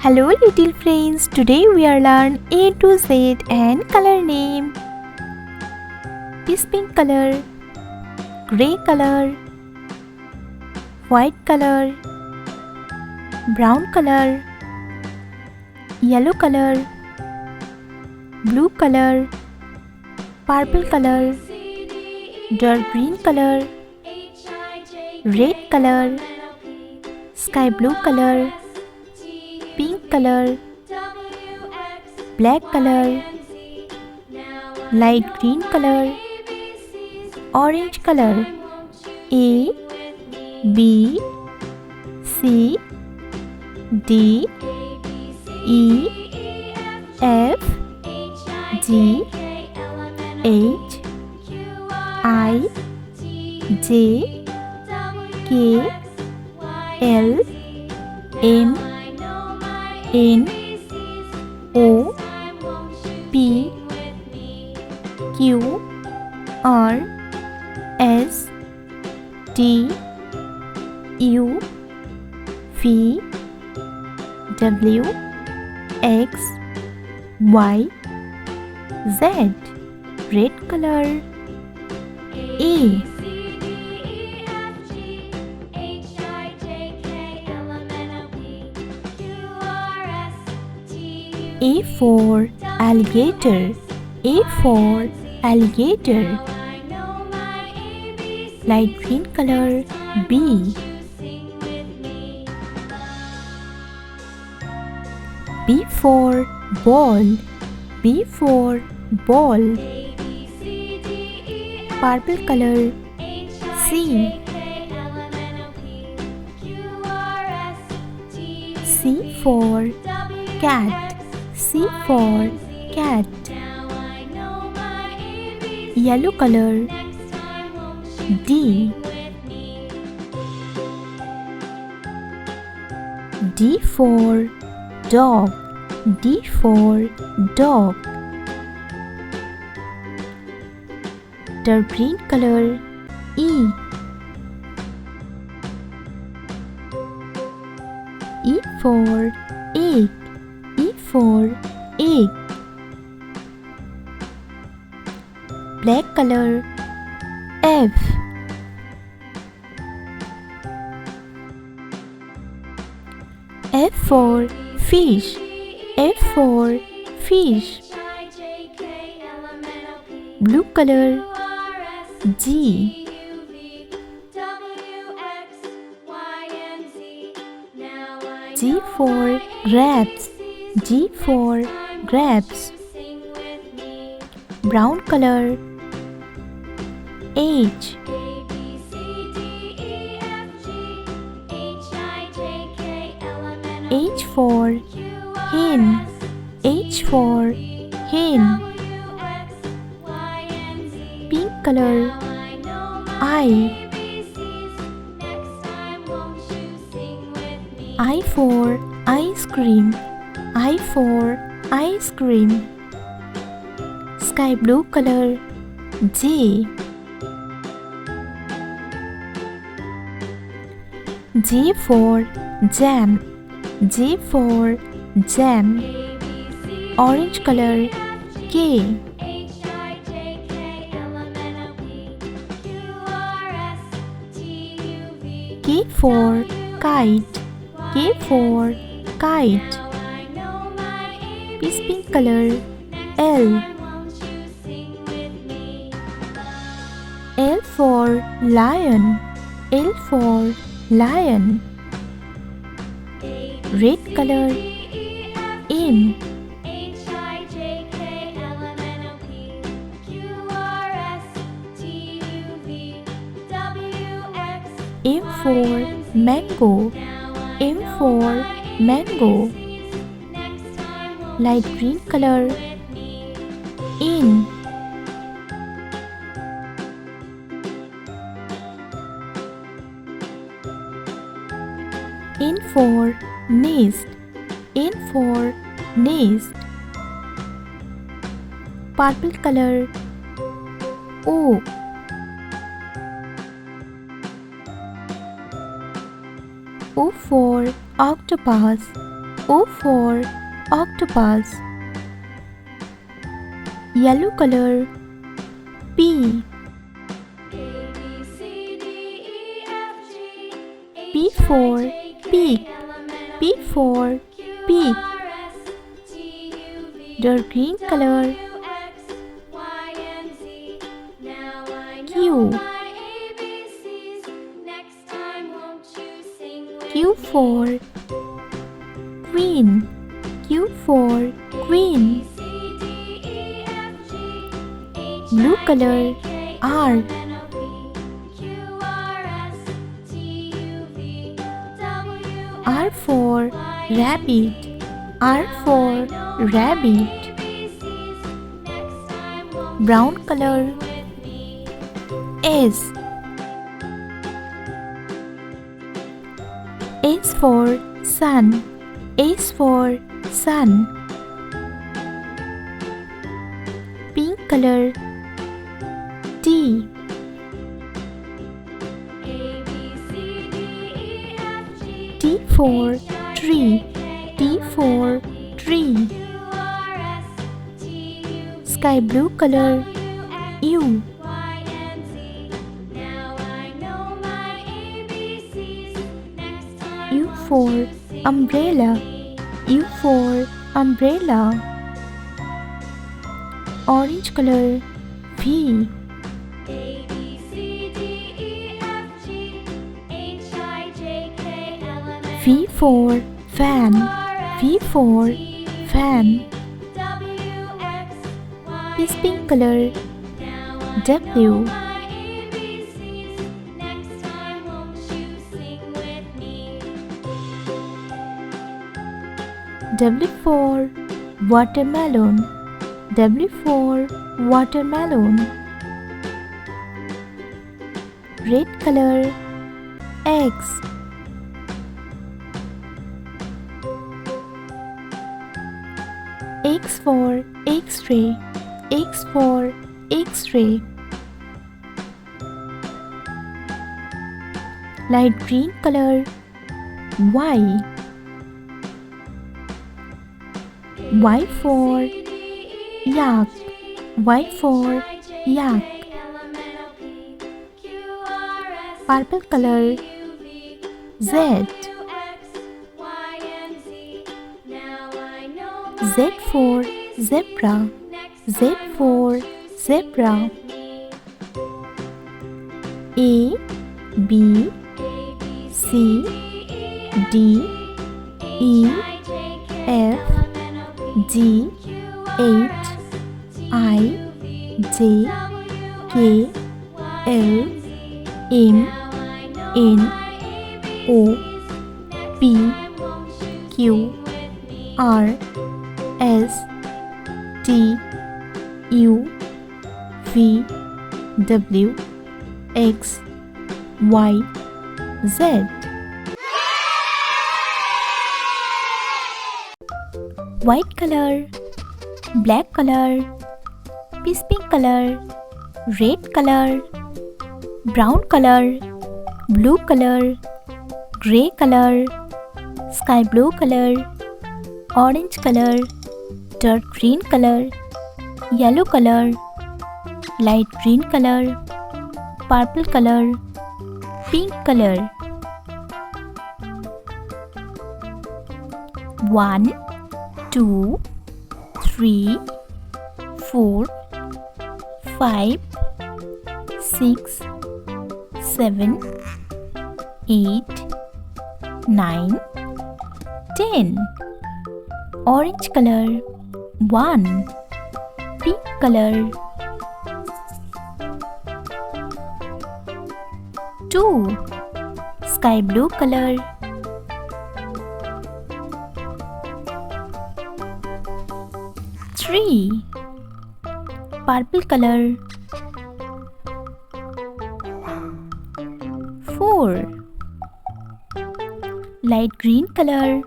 Hello little friends, today we are learn A to Z and color name. This pink color, grey color, white color, brown color, yellow color, blue color, purple color, dark green color, red color, sky blue color, pink color, black color, light green color, orange color. A, B, C, D, E, F, G, H, I, J, K, L, M, N, O, P, Q, R, S, T, U, V, W, X, Y, Z. Red color. A, A for alligator. A for alligator. Light green color. B, B for ball. B for ball. Purple color. C, C for cat. C for cat. Yellow color. D, D for dog. D for dog. Dark green color. E, E for egg. E for egg. Black color. F, F for fish. F for fish. Blue color. G, G for grapes. G for grapes. Brown color. H, H for hen. H for hen. Pink color. I, I for ice cream. I for ice cream. Sky blue color. J, J for jam. J for jam. Orange color. K, K for kite. K for kite. This pink color. L, L for lion. L for lion. Red color. M, M for mango. M for mango. Light green color. N, N for nest. N for nest. Purple color. O, O for octopus. O for octopus. Yellow color. P. P for pig. P for pig. Dark green color. Q. Q for queen. Q for queen. Blue color. R. R for rabbit. R for rabbit. Brown color. S. S for sun. S for sun. Pink color. T. T for tree. T for tree. Sky blue color. U. U for umbrella. U for umbrella. Orange color. V. V for fan. V for fan. This pink color. W. W for watermelon. W for watermelon. Red color. X. X for X-ray. X for X-ray. Light green color. Y. Y for yak. Y for yak. Purple color. Z. Z for zebra. Z for zebra. A, B, C, D, E, F, G, H, I, J, K, L, M, N, O, P, Q, R, S, T, U, V, W, X, Y, Z. White color, black color, peach pink color, red color, brown color, blue color, grey color, sky blue color, orange color, dark green color, yellow color, light green color, purple color, pink color. 1, 2, 3, 4, 5, 6, 7, 8, 9, 10. Orange color. 1. Pink color. 2. Sky blue color. 3. Purple color. 4. Light green color.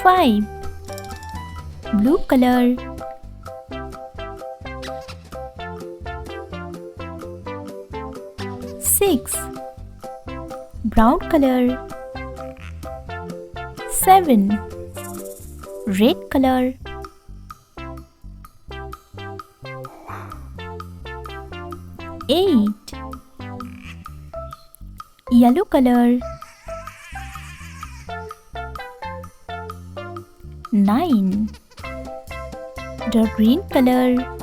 5. Blue color. 6. brown color. 7. Red color. 8. Yellow color. 9. Dark green color.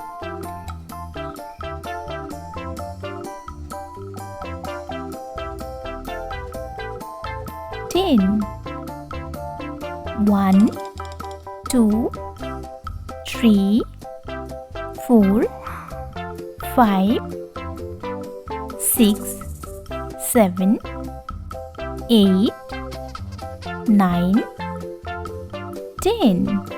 10. 1, 2, 3, 4, 5, 6, 7, 8, 9, 10.